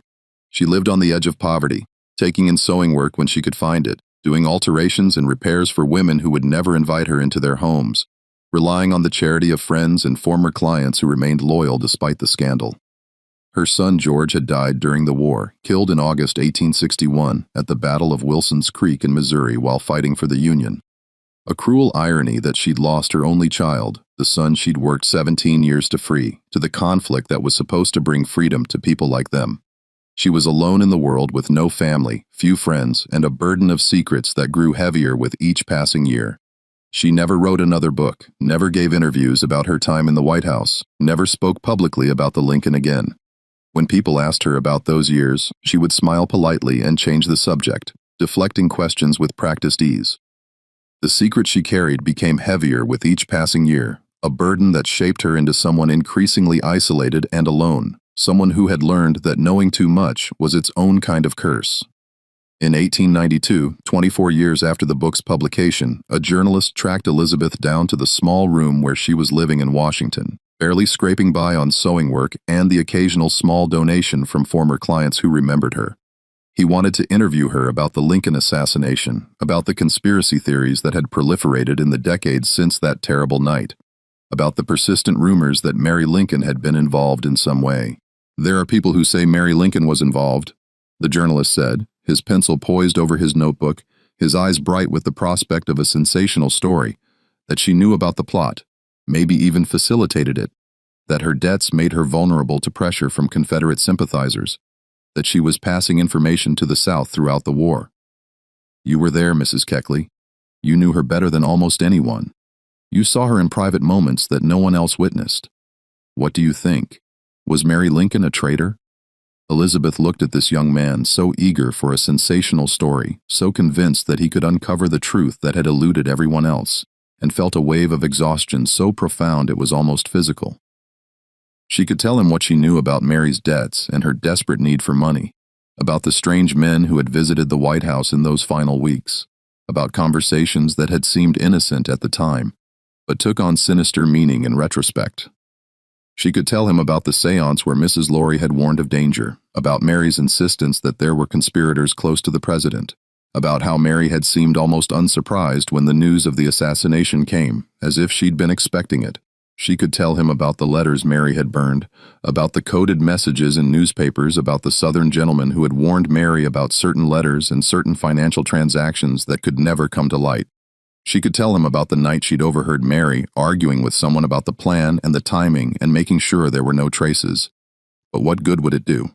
She lived on the edge of poverty, taking in sewing work when she could find it, doing alterations and repairs for women who would never invite her into their homes, relying on the charity of friends and former clients who remained loyal despite the scandal. Her son George had died during the war, killed in August 1861 at the Battle of Wilson's Creek in Missouri while fighting for the Union. A cruel irony that she'd lost her only child, the son she'd worked 17 years to free, to the conflict that was supposed to bring freedom to people like them. She was alone in the world with no family, few friends, and a burden of secrets that grew heavier with each passing year. She never wrote another book, never gave interviews about her time in the White House, never spoke publicly about the Lincoln again. When people asked her about those years, she would smile politely and change the subject, deflecting questions with practiced ease. The secret she carried became heavier with each passing year, a burden that shaped her into someone increasingly isolated and alone, someone who had learned that knowing too much was its own kind of curse. In 1892, 24 years after the book's publication, a journalist tracked Elizabeth down to the small room where she was living in Washington, barely scraping by on sewing work and the occasional small donation from former clients who remembered her. He wanted to interview her about the Lincoln assassination, about the conspiracy theories that had proliferated in the decades since that terrible night, about the persistent rumors that Mary Lincoln had been involved in some way. "There are people who say Mary Lincoln was involved," the journalist said, his pencil poised over his notebook, his eyes bright with the prospect of a sensational story, that she knew about the plot, maybe even facilitated it, that her debts made her vulnerable to pressure from Confederate sympathizers, that she was passing information to the South throughout the war. "You were there, Mrs. Keckley. You knew her better than almost anyone. You saw her in private moments that no one else witnessed. What do you think? Was Mary Lincoln a traitor?" Elizabeth looked at this young man, so eager for a sensational story, so convinced that he could uncover the truth that had eluded everyone else, and felt a wave of exhaustion so profound it was almost physical. She could tell him what she knew about Mary's debts and her desperate need for money, about the strange men who had visited the White House in those final weeks, about conversations that had seemed innocent at the time, but took on sinister meaning in retrospect. She could tell him about the seance where Mrs. Laurie had warned of danger, about Mary's insistence that there were conspirators close to the president, about how Mary had seemed almost unsurprised when the news of the assassination came, as if she'd been expecting it. She could tell him about the letters Mary had burned, about the coded messages in newspapers about the Southern gentleman who had warned Mary about certain letters and certain financial transactions that could never come to light. She could tell him about the night she'd overheard Mary arguing with someone about the plan and the timing and making sure there were no traces. But what good would it do?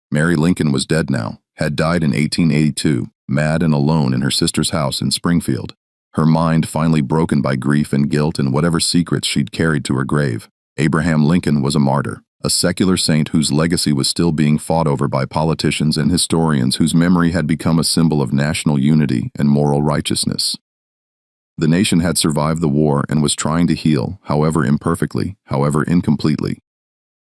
Mary Lincoln was dead now, had died in 1882, mad and alone in her sister's house in Springfield, her mind finally broken by grief and guilt and whatever secrets she'd carried to her grave. Abraham Lincoln was a martyr, a secular saint whose legacy was still being fought over by politicians and historians whose memory had become a symbol of national unity and moral righteousness. The nation had survived the war and was trying to heal, however imperfectly, however incompletely.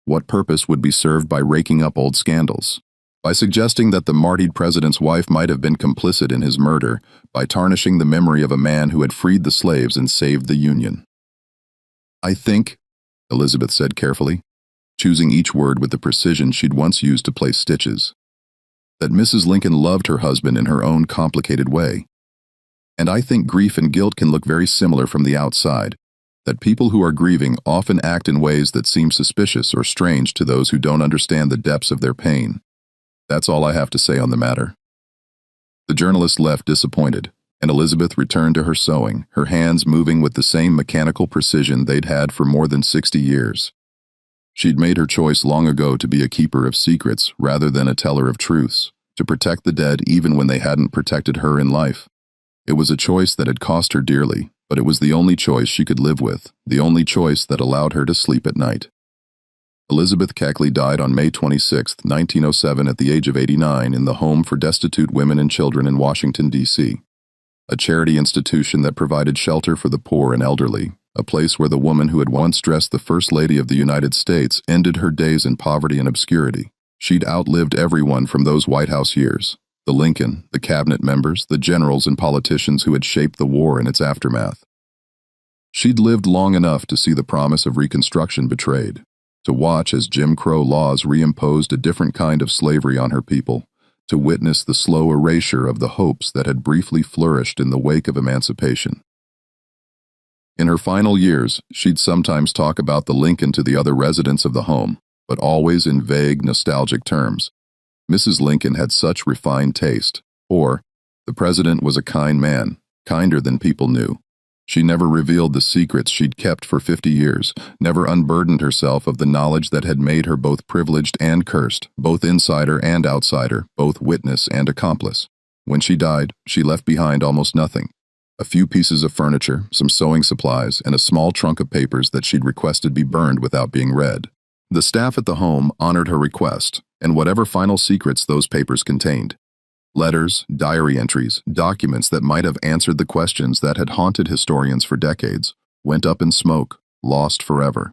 What purpose would be served by raking up old scandals? By suggesting that the martyred president's wife might have been complicit in his murder, by tarnishing the memory of a man who had freed the slaves and saved the Union. "I think," Elizabeth said carefully, choosing each word with the precision she'd once used to place stitches, "that Mrs. Lincoln loved her husband in her own complicated way. And I think grief and guilt can look very similar from the outside, that people who are grieving often act in ways that seem suspicious or strange to those who don't understand the depths of their pain. That's all I have to say on the matter." The journalist left disappointed, and Elizabeth returned to her sewing, her hands moving with the same mechanical precision they'd had for more than 60 years. She'd made her choice long ago to be a keeper of secrets rather than a teller of truths, to protect the dead even when they hadn't protected her in life. It was a choice that had cost her dearly, but it was the only choice she could live with, the only choice that allowed her to sleep at night. Elizabeth Keckley died on May 26, 1907 at the age of 89 in the Home for Destitute Women and Children in Washington, D.C., a charity institution that provided shelter for the poor and elderly, a place where the woman who had once dressed the First Lady of the United States ended her days in poverty and obscurity. She'd outlived everyone from those White House years, the Lincoln, the cabinet members, the generals and politicians who had shaped the war and its aftermath. She'd lived long enough to see the promise of Reconstruction betrayed, to watch as Jim Crow laws reimposed a different kind of slavery on her people, to witness the slow erasure of the hopes that had briefly flourished in the wake of emancipation. In her final years, she'd sometimes talk about the Lincoln to the other residents of the home, but always in vague, nostalgic terms. Mrs. Lincoln had such refined taste, or, the president was a kind man, kinder than people knew. She never revealed the secrets she'd kept for 50 years, never unburdened herself of the knowledge that had made her both privileged and cursed, both insider and outsider, both witness and accomplice. When she died, she left behind almost nothing. A few pieces of furniture, some sewing supplies, and a small trunk of papers that she'd requested be burned without being read. The staff at the home honored her request, and whatever final secrets those papers contained. Letters, diary entries, documents that might have answered the questions that had haunted historians for decades, went up in smoke, lost forever.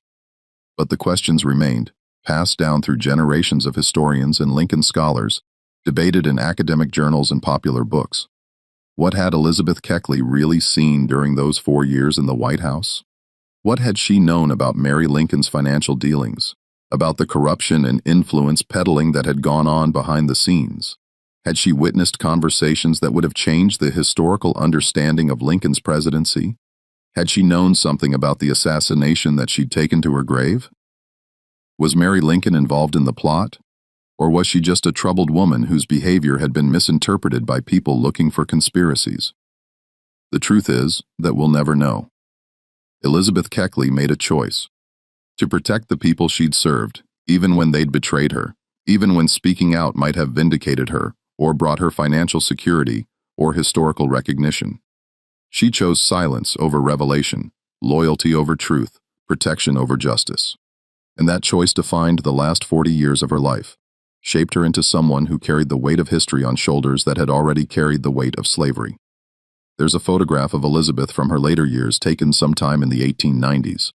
But the questions remained, passed down through generations of historians and Lincoln scholars, debated in academic journals and popular books. What had Elizabeth Keckley really seen during those 4 years in the White House? What had she known about Mary Lincoln's financial dealings, about the corruption and influence peddling that had gone on behind the scenes? Had she witnessed conversations that would have changed the historical understanding of Lincoln's presidency? Had she known something about the assassination that she'd taken to her grave? Was Mary Lincoln involved in the plot? Or was she just a troubled woman whose behavior had been misinterpreted by people looking for conspiracies? The truth is that we'll never know. Elizabeth Keckley made a choice to protect the people she'd served, even when they'd betrayed her, even when speaking out might have vindicated her, or brought her financial security or historical recognition. She chose silence over revelation, loyalty over truth, protection over justice. And that choice defined the last 40 years of her life, shaped her into someone who carried the weight of history on shoulders that had already carried the weight of slavery. There's a photograph of Elizabeth from her later years taken sometime in the 1890s.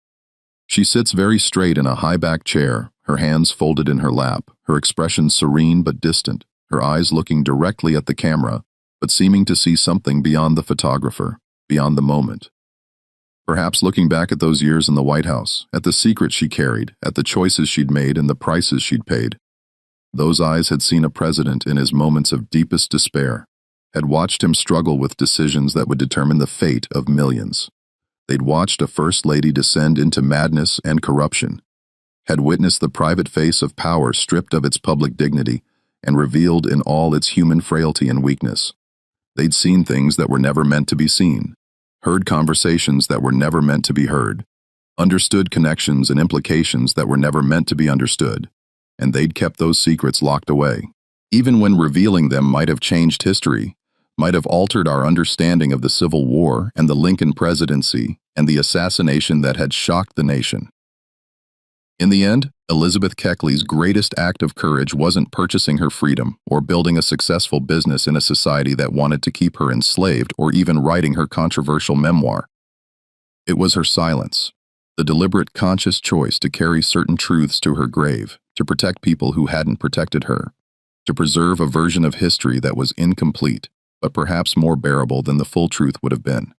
She sits very straight in a high-backed chair, her hands folded in her lap, her expression serene but distant, her eyes looking directly at the camera, but seeming to see something beyond the photographer, beyond the moment. Perhaps looking back at those years in the White House, at the secrets she carried, at the choices she'd made and the prices she'd paid. Those eyes had seen a president in his moments of deepest despair, had watched him struggle with decisions that would determine the fate of millions. They'd watched a first lady descend into madness and corruption, had witnessed the private face of power stripped of its public dignity and revealed in all its human frailty and weakness. They'd seen things that were never meant to be seen, heard conversations that were never meant to be heard, understood connections and implications that were never meant to be understood, and they'd kept those secrets locked away. Even when revealing them might have changed history, might have altered our understanding of the Civil War and the Lincoln presidency and the assassination that had shocked the nation. In the end, Elizabeth Keckley's greatest act of courage wasn't purchasing her freedom or building a successful business in a society that wanted to keep her enslaved or even writing her controversial memoir. It was her silence, the deliberate conscious choice to carry certain truths to her grave, to protect people who hadn't protected her, to preserve a version of history that was incomplete, but perhaps more bearable than the full truth would have been.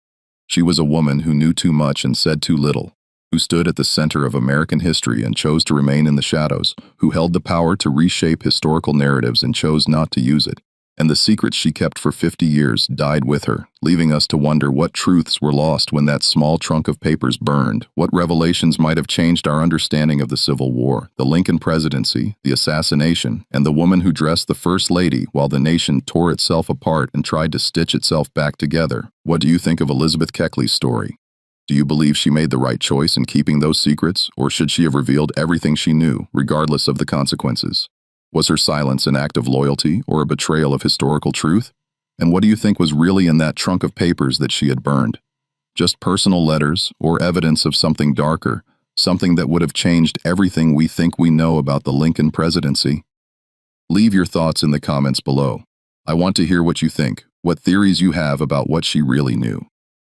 She was a woman who knew too much and said too little, who stood at the center of American history and chose to remain in the shadows, who held the power to reshape historical narratives and chose not to use it. And the secrets she kept for 50 years died with her, leaving us to wonder what truths were lost when that small trunk of papers burned, what revelations might have changed our understanding of the Civil War, the Lincoln presidency, the assassination, and the woman who dressed the First Lady while the nation tore itself apart and tried to stitch itself back together. What do you think of Elizabeth Keckley's story? Do you believe she made the right choice in keeping those secrets, or should she have revealed everything she knew, regardless of the consequences? Was her silence an act of loyalty or a betrayal of historical truth? And what do you think was really in that trunk of papers that she had burned? Just personal letters or evidence of something darker, something that would have changed everything we think we know about the Lincoln presidency? Leave your thoughts in the comments below. I want to hear what you think, what theories you have about what she really knew.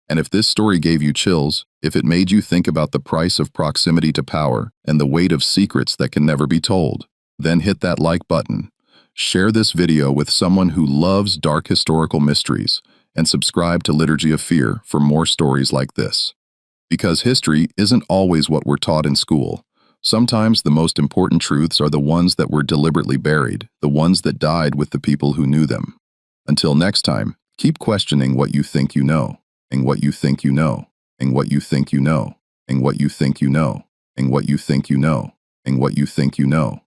And if this story gave you chills, if it made you think about the price of proximity to power and the weight of secrets that can never be told, then hit that like button. Share this video with someone who loves dark historical mysteries, and subscribe to Liturgy of Fear for more stories like this. Because history isn't always what we're taught in school. Sometimes the most important truths are the ones that were deliberately buried, the ones that died with the people who knew them. Until next time, keep questioning what you think you know, and what you think you know, and what you think you know, and what you think you know, and what you think you know, and what you think you know.